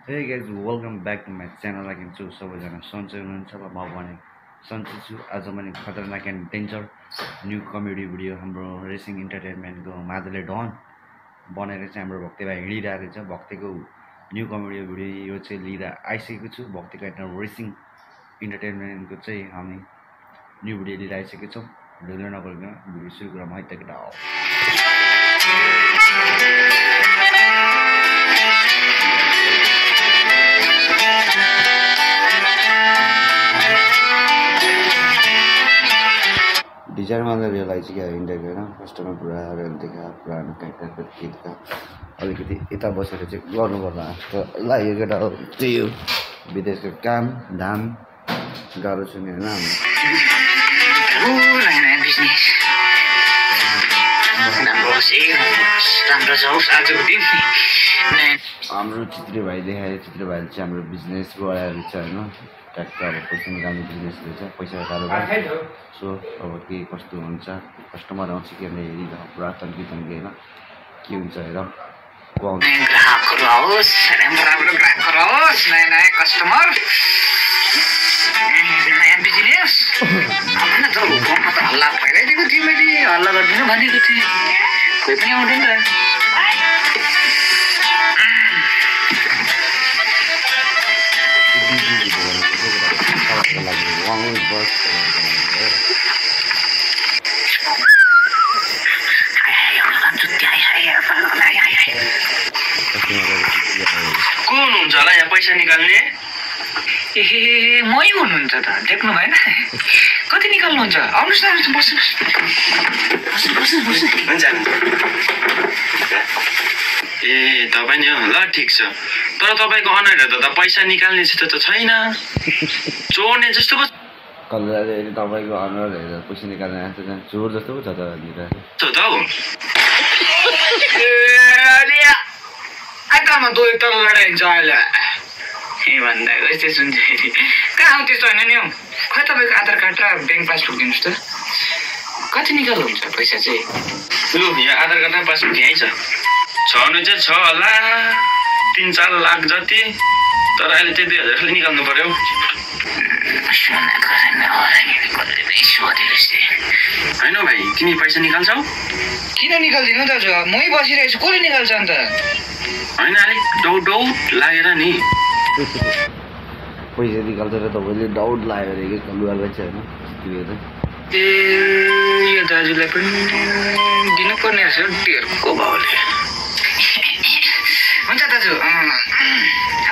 Hey guys, welcome back to my channel. Again, सबैजना सन्चै हुनुहुन्छ र म पनि सन्चै छु। आज मैले खतरनाक and danger new comedy video हाम्रो रेसिङ इन्टरटेनमेन्टको मादले डन बनाएर चाहिँ हाम्रो भक्ति भाइ हिँडिरहेको छ। भक्तिको न्यू कमेडी भिडियो यो चाहिँ लिएर आइसकेको छु। भक्तिको रेसिङ इन्टरटेनमेन्टको चाहिँ हामी न्यू भिडियो लिएर आइसकेको छौँ। ढिलो नगरिकन भिडियो सुरु गरौँ है त केटा। डिजाइन वाला रियलाइज किया इन्डियाको होइन कस्टमर पुरा देखा पुरानो क्यारेक्टरको गीतका अलिकति यता बसेर चाहिँ गर्नुपर्ला जस्तो लाग्यो केटा हो। त्यही हो विदेशको काम धाम गाह्रो छ नि होइन हाम्रो चित्री भाइ देखायो। चित्री भाइले चाहिँ हाम्रो बिजनेस गराएर छ होइन ट्याक्टर अब पैसा निकाल्ने बिजनेस रहेछ पैसा कारोबार। सो अब के कस्तो हुन्छ कस्टमर आउँछ कि हेरिरह पुरा तन्की होइन के हुन्छ हेर ग्राहकहरू आओस् राम्रो ग्राहकहरू आओस् नयाँ नयाँ कस्टमर नयाँ बिजनेस होइन त गाउँमा त हल्ला फैलाइदिएको थिएँ मैले हल्ला गरिदिनु भनेको थिएँ कोही पनि आउँदैन त कौन हुन्छ होला यहाँ पैसा निकाल्ने? ए मै हुनुहुन्छ त देख्नु भएन कति निकाल्नुहुन्छ आउनुहोस् न बस्नुहोस् हुन्छ ए तपाईँ नि हो ल ठिक छ तर तपाईँको अनुहार त पैसा निकाल्ने जस्तो त छैन चोर्ने जस्तो पो कलर तपाईँको अनुहार हेरेर पैसा निकाल्ने जस्तो चोर जस्तो पो छ त हौ आइतामा दो एक तल लडाइन्छ अहिले ए भन्दा यस्तै सुन्छ फेरि कहाँ हो त्यस्तो होइन नि हौ खै तपाईँको आधार कार्ड र ब्याङ्क पासबुक दिनुहोस् त कति निकाल्नुहुन्छ पैसा चाहिँ लु यहाँ आधार कार्ड र पासबुक यहीँ छ छनु चाहिँ छ होला 3-4 लाख जति तर अहिले चाहिँ 2000 खालि निकाल्नु पर्यो होइन भाइ तिमी पैसा निकाल्छौ किन निकाल्दिनु दाजु मै बसिरहेको छु कसले निकाल्छ अन्त होइन अलिक डाउट लागेर नि पैसा निकाल्छ र तपाईँले डाउट लाग्यो अरे कि कलुवालाई चाहिँ होइन ए यो दाजुलाई पनि दिनुपर्ने रहेछ ढेरको भाउले हुन्छ दाजु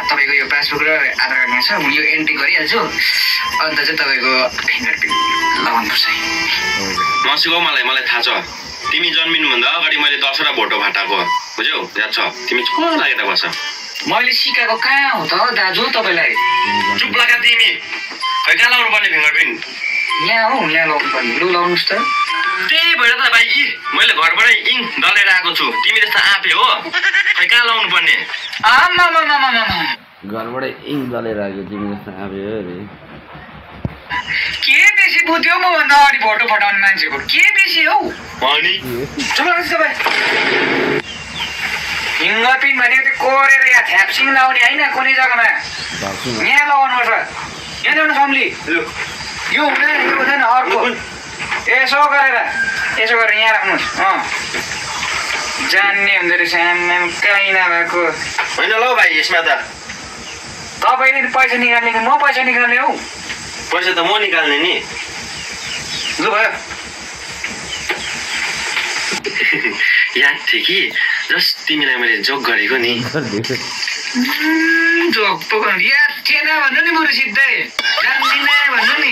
तपाईँको यो पासबुक र आधार कार्ड छ म यो एन्ट्री गरिहाल्छु अन्त चाहिँ तपाईँको फिङ्गरप्रिन्ट लगाउनुपर्छ है नसिकाउ मलाई थाहा छ तिमी जन्मिनुभन्दा अगाडि मैले दसवटा भोटो फाटाको बुझ्यौ याद छ तिमी चुप लागेर बस मैले सिकाएको कहाँ हो त दाजु तपाईँलाई चुप लगा तिमी खै कहाँ लाउनु पर्ने फिङ्गरप्रिन्ट यहाँ हो यहाँ लाउनु पर्ने लु लाउनुहोस् त त्यही भएर त भाइ मैले घरबाटै इङ डलेर आएको छु तिमी जस्तो आफै हो खै कहाँ लाउनु पर्ने घरबाटै इङ दलेर आएको तिमी जस्तो आफै हो अरे के बेसी बुझ्यो म भन्दा अगाडि भोटो फटाउने मान्छेको के बेसी हौ अनि चुप लाग्छ तपाईँ फिङ्गरप्रिन्ट भनेको त्यो कोरेर यहाँ थ्याप्सिङ लाउने होइन कुनै जग्गामा यहाँ लगाउनुपर्छ यहाँ ल्याउनु सम्ली यो हुँदैन यो हुँदैन अर्को यसो गरेर यहाँ राख्नुहोस् जान्ने हुँदो रहेछ आम्माम कहीँ नभएको होइन ल भाइ यसमा त तपाईँले पैसा निकाल्ने कि म पैसा निकाल्ने हौ पैसा त म निकाल्ने नि लु भयो याद थियो कि जस्ट तिमीलाई मैले जोक गरेको नि जोक पो याद थिएन भन्नु नि बरु सिधै जान्दिनँ भन्नु नि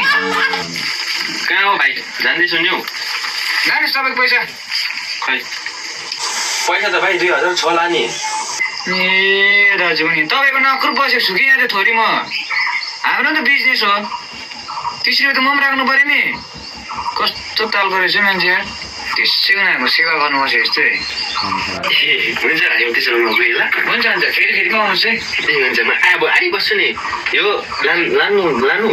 कहाँ हो भाइ जान्दैछु नि हौ जानुहोस् तपाईँको पैसा खै पैसा त भाइ 2000 छ होला नि ए दाजु नि तपाईँको नोकर बसेको छु कि यहाँ त थोरै म हाम्रो त बिजनेस हो त्यसरी त म पनि राख्नु पऱ्यो नि कस्तो तालको रहेछ मान्छे त्यसै उनीहरूको सेवा गर्नुपर्छ यस्तै हुन्छ हामी त्यसो भए गएँ ल हुन्छ फेरि आउनुहोस् है ए हुन्छ म अब आइबस्छु नि यो लानु लानु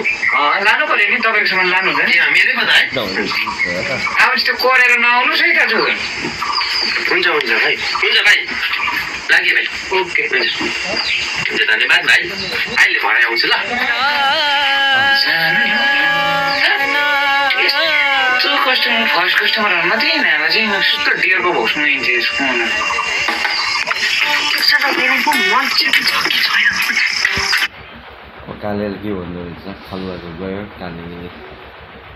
पऱ्यो नि तपाईँको सामान लानु हुँदैन मेरै पो त है अब त्यस्तो कोरेर नआउनुहोस् है दाजु हुन्छ भाइ लाग्यो भाइ ओके हुन्छ धन्यवाद राख भाइ अहिले भरे आउँछु ल कस्टमर फर्स्ट कस्टमरहरू मात्रै हिँडेर चाहिँ कस्तो डियरको भोक्समा हिँड्छ यसको कालेले के भन्दो रहेछ खलुवाको गयो काले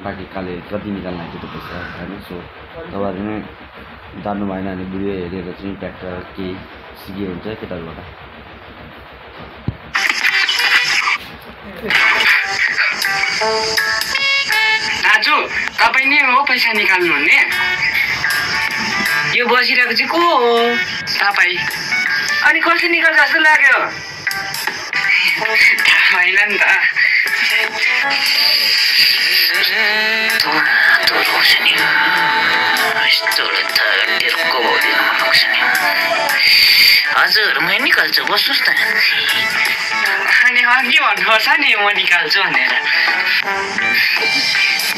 बाँकी काले कति निकाल्न आएको त्यो पैसा होइन सो तपाईँहरू नै जान्नु भएन भने भिडियो हेरेर चाहिँ ट्र्याक्टर केही सिके हुन्छ केटाहरूबाट दाजु तपाईँ नै हो पैसा निकाल्नु हुने यो बसिरहेको चाहिँ को हो तपाईँ अनि कसले निकाल्छ जस्तो लाग्यो थाहा भएन नि त हजुर मै निकाल्छु बस्नुहोस् न अनि अघि भन्नुपर्छ नि म निकाल्छु भनेर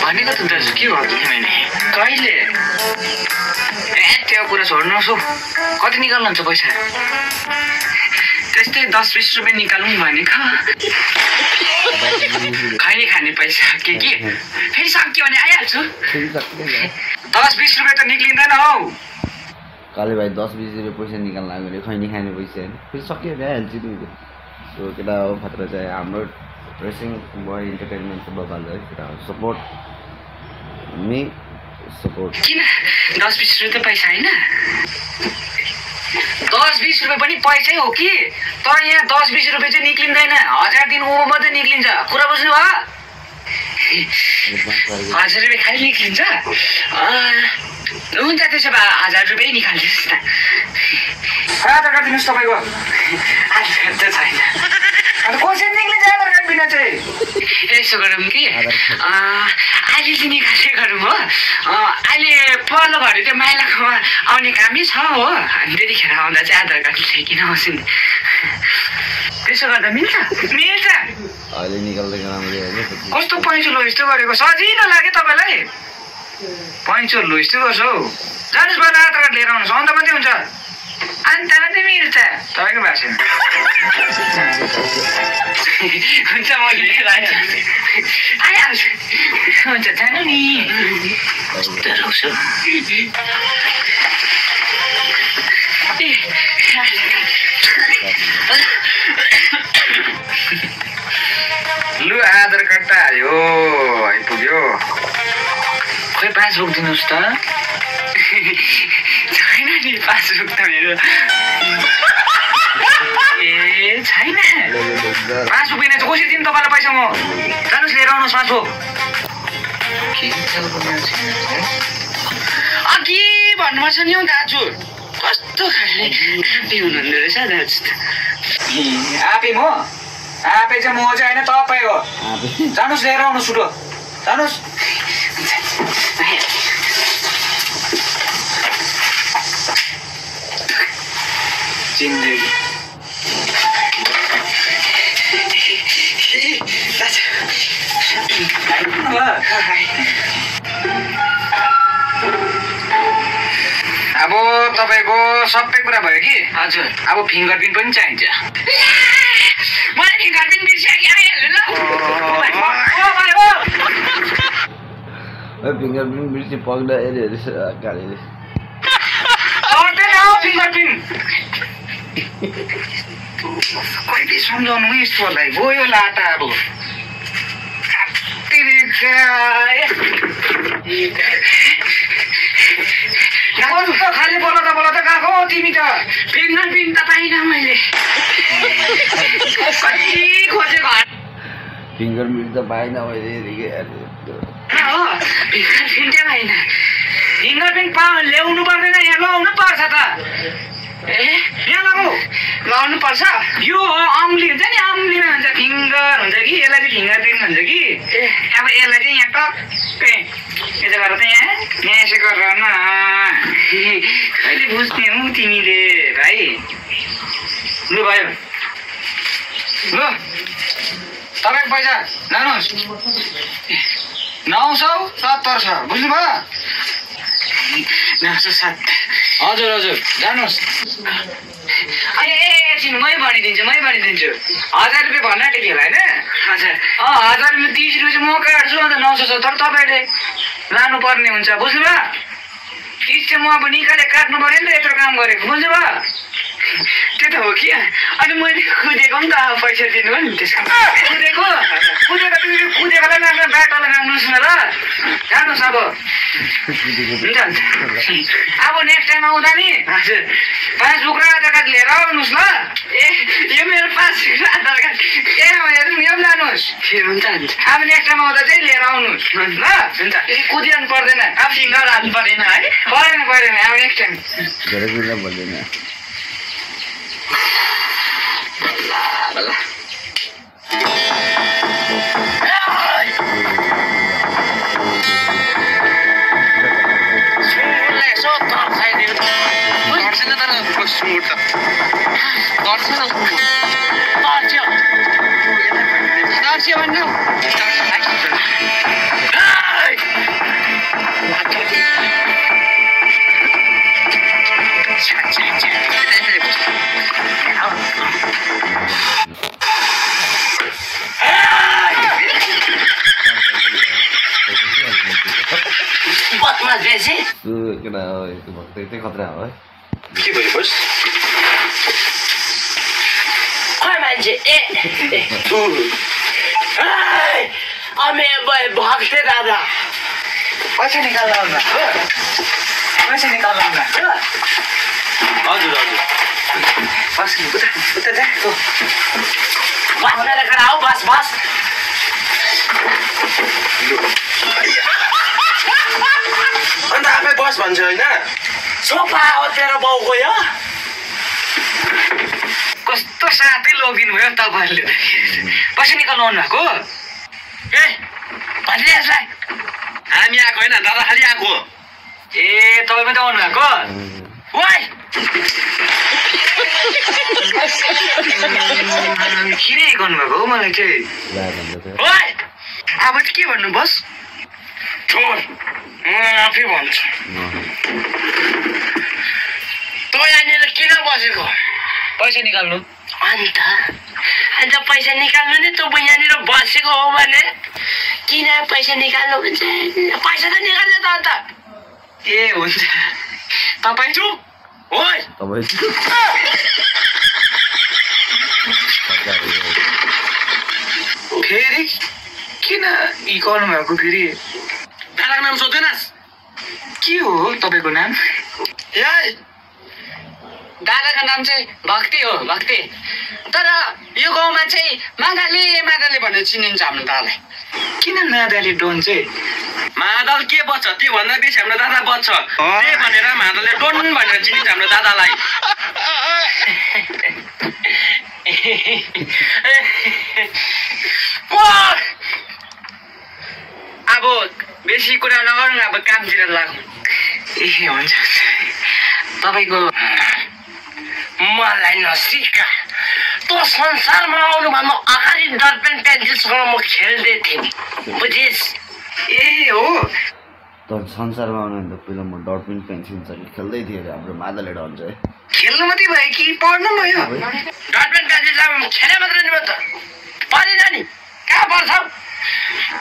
भनेको त दाजु के गर्छु मैले कहिले त्यो कुरा छोड्नुहोस् हौ कति निकाल्नुहुन्छ पैसा त्यस्तै 10-20 रुपियाँ निकालौँ भनेको खैनी खाने पैसा के फेरि सक्यो भने आइहाल्छु 10-20 रुपियाँ त निक्लिँदैन हौ काले भाइ 10-20 रुपियाँ पैसा निकाल्न आयो भने खैनी खाने पैसा होइन फेरि सक्यो भने आइहाल्छु नि त्यो केटा हो खतरा चाहिँ हाम्रो रेसिङ बोय इन्टरटेनमेन्ट बबाल है केटा हो सपोर्ट मी सपोर्ट किन 10-20 रुपियाँ पैसा होइन 10-20 रुपियाँ पनि पैसै हो कि तर यहाँ 10-20 रुपियाँ चाहिँ निक्लिँदैन 1000 दिन ऊ मात्रै निक्लिन्छ कुरा बुझ्नु भयो 1000 रुपियाँ खालि निक्लिन्छ हुन्छ त्यसो भए 1000 रुपियाँ निकाल्नुहोस् न आधार कार्ड दिनुहोस् तपाईँको आधार कार्ड त छैन अन्त कसरी निक्लिन्छ आधार कार्ड बिना चाहिँ यसो गरौँ कि अहिले चाहिँ निकाल्ने गरौँ हो अहिले पल्लो घरि त्यो माइलाकोमा आउने कामै छ हो अनि त्यतिखेर आउँदा चाहिँ आधार कार्ड ल्याइकन आउँछु नि त्यसो गर्दा मिल्छ अहिले निकाल्दै राम्रो होइन कस्तो पैँचो लो यस्तो गरेको सजिलो लाग्यो तपाईँलाई पैँचो लो यस्तो गर्छ हौ जानुहोस् बाहिर आधार कार्ड लिएर आउनुहोस् आउँदा मात्रै हुन्छ अन्त मात्रै मिल्छ तपाईँको भएको छैन हुन्छ म लिएर आइहाल्छु हुन्छ जानु नि लु आधार कार्ड त आयो आइपुग्यो खोइ पासबुक दिनुहोस् त छैन नि पासबुक त मेरो ए छैन पासबुक बिना चाहिँ कसरी दिनु तपाईँलाई पैसा म जानुहोस् लिएर आउनुहोस् पासबुक अघि भन्नुपर्छ नि हौ दाजु कस्तो खाले आफै हुनुहुँदो रहेछ दाजु त आफै म आफै चाहिँ म चाहिँ होइन तपाईँ हो जानुहोस् लिएर आउनुहोस् छुटो जानुहोस् जिन्दगी अब तपाईँको सबै कुरा भयो कि हजुर अब फिङ्गर प्रिन्ट पनि चाहिन्छ मलाई फिङ्गर प्रिन्ट बिर्सियो कि फिङ्गर प्रिन्ट बिर्सी पग्दा हेरेर गाडीले फिङ्गर प्रिन्ट कहिले सम्झाउनु यस्तोलाई गयो लाटा अब खाली बोलाउँदा गएको तिमी त फिङ्गर प्रिन्ट त पाइनँ मैले कति खोजे घर फिङ्गर प्रिन्ट त पाइनँ मैले हो फिङ्गर प्रिन्टै पाइनँ फिङ्गर प्रिन्ट ल्याउनु पर्दैन यहाँ लगाउनु पर्छ त ए यहाँ लगाउनु पर्छ यो औँली हुन्छ नि औँलीमा हुन्छ फिङ्गर हुन्छ कि यसलाई चाहिँ फिङ्गर प्रिन्ट भन्छ कि अब यसलाई चाहिँ यहाँ टक्कै यसो गरेर त यहाँ यसो गरेर न कहिले बुझ्ने हौ तिमीले भाइ लु भयो लु तपाईँको पैसा लानुहोस् 970 छ बुझ्नुभयो 970 हजुर जानुहोस् ए एकछिन मै भनिदिन्छु 1000 रुपियाँ भन्न आँटेको होला होइन हजुर 1000 रुपियाँ 30 रुपियाँ म काट्छु अन्त 970 तपाईँले लानुपर्ने हुन्छ बुझ्नुभयो 30 चाहिँ म अब निकालेर काट्नु पर्यो नि त यत्रो काम गरेको बुझ्नुभयो त्यो त हो कि अनि मैले कुदेको पनि त अब पैसा दिनु हो नि त्यसको कुदेकोलाई नाग्नु बाटोलाई नाग्नुहोस् न ल जानुहोस् अब हुन्छ अब नेक्स्ट टाइम आउँदा नि हजुर 5 बुक र आधार कार्ड लिएर आउनुहोस् ल यो मेरो 5 बुक र आधार कार्ड हेर्नु यो पनि लानुहोस् हुन्छ अब नेक्स्ट टाइम आउँदा चाहिँ लिएर आउनुहोस् ल हुन्छ कुदिरहनु पर्दैन अब फिङ्गर हाल्नु परेन है परेन अब नेक्स्ट टाइम त्यही खतरा हो है के भयो बस खोइ मान्छे भक्ते दादा पैसा निकाल्नु आउँदा हजुर बस उता जा बसेर खडा हो बस अन्त आफै बस भन्छ होइन सोफा हो तेरो बाउको यो कस्तो साथै लगिनु भयो तपाईँहरूले पैसा निकाल्नु आउनु भएको भनिरहेछ हामी आएको होइन दादा खालि आएको ए तपाईँ मात्रै आउनु भएको ओइ किन गर्नुभएको हो मलाई चाहिँ ओइ अब चाहिँ के भन्नु बस छोड म आफै भन्छु तँ यहाँनिर किन बसेको पैसा निकाल्नु अन्त पैसा निकाल्नु नि त यहाँनिर बसेको हो भने किन पैसा निकाल्नु हुन्छ पैसा त निकाल्नु त अन्त ए हुन्छ तपाईँ चुप ओइ फेरि किन इ गर्नु भएको फेरि दादाको नाम सोध्दैनस् के हो तपाईँको नाम दादाको नाम चाहिँ भक्ति हो भक्ति तर यो गाउँमा चाहिँ मादले भनेर चिनिन्छ हाम्रो दादालाई किन नादाले डोन चाहिँ मादल के बच्छ त्यो भन्दा बेसी हाम्रो दादा बच्छ त्यही भनेर मादलले डोन भनेर चिनिन्छ हाम्रो दादालाई अब बेसी कुरा नगरौँ अब कामतिर लागौँ ए हुन्छ तपाईँको मलाई नसिका तँ संसारमा आउनुभन्दा अगाडि डटपेन पेन्सिलसँग म खेल्दै थिएँ बुझिस् ए हो त संसारमा आउनुभन्दा पहिला म डटपेन पेन्सिलसँग खेल्दै थिएँ अरे हाम्रो मादलले डन्छ है खेल्नु मात्रै भयो कि पढ्नु भयो डटपेन पेन्सिल खेले मात्रै नि त परेन नि कहाँ पर्छ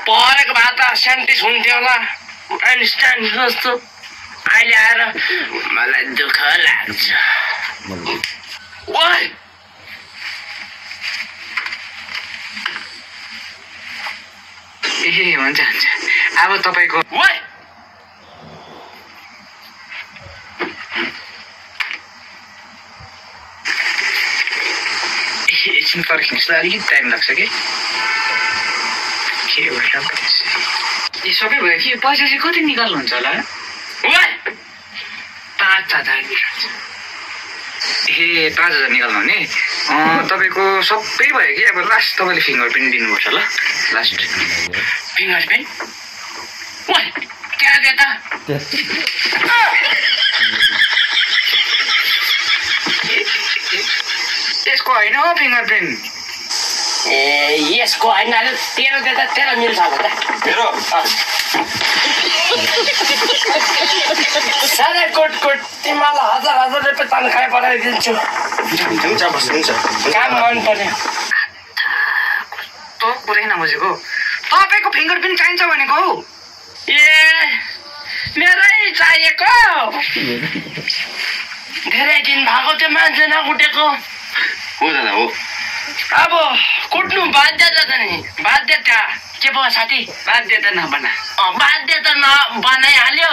पढेको भए त साइन्टिस्ट हुन्थ्यो होला आइन्स्टाइन जस्तो अहिले आएर मलाई दुःख लाग्छ ओइ ए हुन्छ अब तपाईँको ओइ एकछिन पर्खिनुहोस् ल अलिकति टाइम लाग्छ कि के हो ए सबै भयो कि पैसा चाहिँ कति निकाल्नुहुन्छ होला ओइ 5000 ए 5000 निकाल्नु भने तपाईँको सबै भयो कि अब लास्ट तपाईँले फिङ्गर प्रिन्ट दिनुपर्छ ल लास्ट फिङ्गर प्रिन्ट ओइ त्यहाँ दे त यसको होइन हो फिङ्गर प्रिन्ट ए यसको होइन तेरो दे त तेरो मिल्छ होला त मेरो साह्रै कोट तिमीलाई हजार रुपियाँ तनखा बनाइदिन्छु हुन्छ बस हुन्छ काम मन पर्यो त पुरै नबुझेको तपाईँको फिङ्गरप्रिन्ट चाहिन्छ भनेको हौ ए मेरै चाहिएको धेरै दिन भएको त्यो मान्छे नकुटेको हो दादा हो अब कुट्नु बाध्यता त नि बाध्यता के भयो साथी बाध्यता नबना बाध्यता नबनाइहाल्यो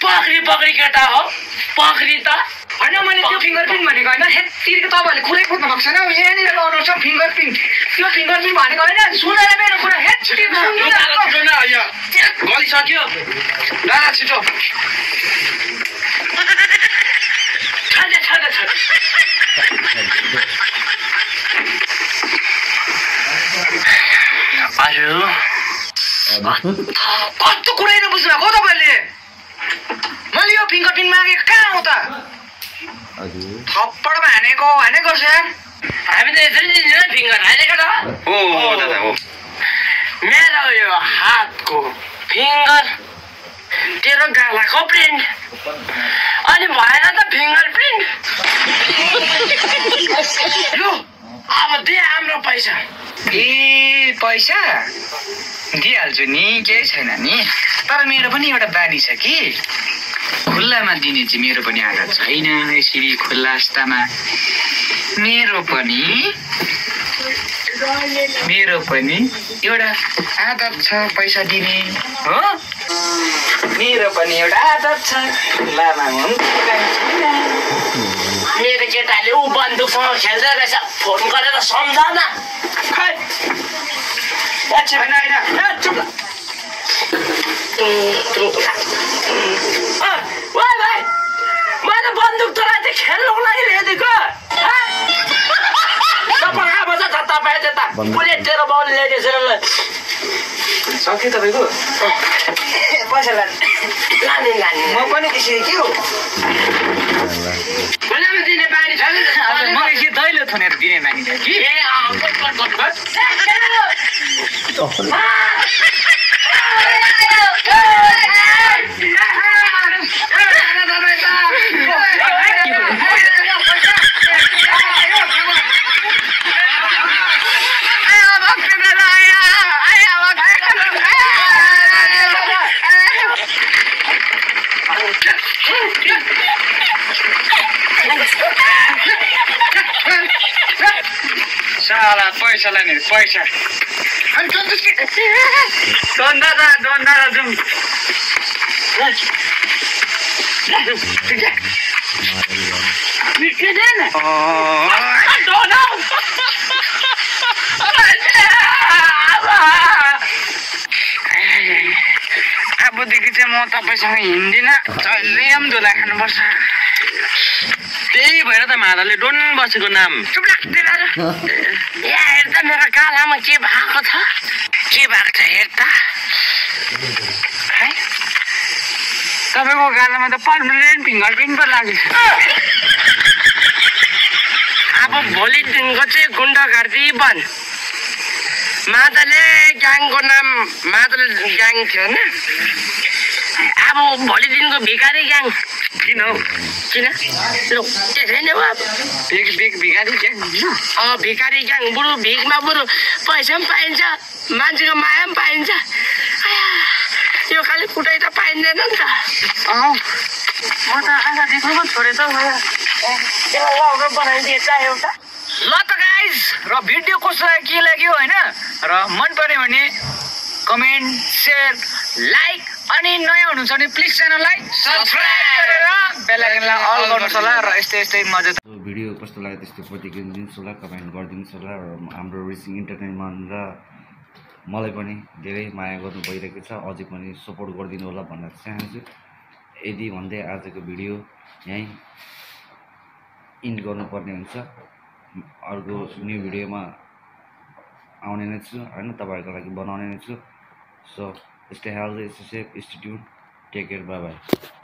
पक्री केटा हो पक्री त होइन मैले त्यो फिङ्गरप्रिन्ट भनेको होइन हेत्तिरको तपाईँहरूले कुरै खोज्नु भएको छैन यहाँनिर लाउनु छ फिङ्गरप्रिन्ट त्यो फिङ्गरप्रिन्ट भनेको होइन सुनेर मेरो कुरा गलिसक्यो दादा छिटो कस्तो कुरै नबुझ्नु भएको तपाईँहरूले मैले यो फिङ्गरप्रिन्ट मागेको कहाँ हो त थप्पड हानेको छ हामी त यसरी दिन्छ फिङ्गर हालेको त हो दादा हो मेरो यो हातको फिङ्गर तेरो गालाको प्रिन्ट अनि भएन त फिङ्गर प्रिन्ट लु अब दे हाम्रो पैसा ए पैसा दिइहाल्छु नि केही छैन नि तर मेरो पनि एउटा बानी छ कि खुल्लामा दिने चाहिँ मेरो पनि आदत छैन यसरी खुल्ला अवस्थामा मेरो पनि एउटा आदत छ पैसा दिने हो मेरो पनि एउटा आदत छ खुल्लामा मेरो केटाले ऊ बन्दुकसँग खेल्दै रहेछ फोन गरेर सम्झाउन खै भाइ मैले बन्दुक तँलाई चाहिँ खेल्नुको लागि ल्याइदिएको तपाईँ त्यता पुरै तेरो बाउले ल्याइदिएछ सक्यो तपाईँको पैसा लाने म पनि त्यसरी के हो खुल्लामा दिने बानी छ नि मलाई के दैलो थुनेर दिने बानी छ कि साला पैसा लाने पैसा दोन दादा जाउँ अबदेखि चाहिँ म तपाईँसँग हिँड्दिनँ जहिले पनि धुला खानुपर्छ त्यही भएर त माधवले डोन बसेको नाम चुप लाग्दैन यहाँ हेर्दा मेरो गालामा के भएको छ हेर्दा है तपाईँको गालामा त पर्मानेन्ट फिङ्गरप्रिन्ट पो लागेको छ अब भोलिदेखिको चाहिँ गुन्डागर्दी बन्द माधवले ग्याङको नाम माधव ग्याङ थियो होइन अब भोलिदेखिको भिखारी ग्याङ किन हौ किन त्यसै नै हो भिखारी ग्याङ भिखारी ग्याङ बुढो भिखमा बुढो पैसा पनि पाइन्छ मान्छेको माया पनि पाइन्छ यो खालि कुटै त पाइँदैन नि त म त आँखा देख्नु पो छोडेँ त बनाइदिए त एउटा ल त गाइज र भिडियो कसलाई के लाग्यो होइन र मन पर्यो भने कमेन्ट सेयर लाइक अनि नयाँ हुनुहुन्छ भने प्लिज च्यानललाई सब्सक्राइब गरेर बेल आइकनलाई अल गर्नुहोस् होला र यस्तै मजा भिडियो कस्तो लाग्यो त्यस्तो प्रतिक्रिया दिनुहोस् होला कमेन्ट गरिदिनुहोस् होला र हाम्रो रेसिङ इन्टरटेनमेन्ट र मलाई पनि धेरै माया गर्नु भइरहेको छ अझै पनि सपोर्ट गरिदिनु होला भन्न चाहन्छु यदि भन्दै आजको भिडियो यहीँ इन्ड गर्नुपर्ने हुन्छ अर्को न्यू भिडियोमा आउने नै छु होइन तपाईँहरूको लागि बनाउने नै छु so stay healthy stay safe stay tuned take care bye by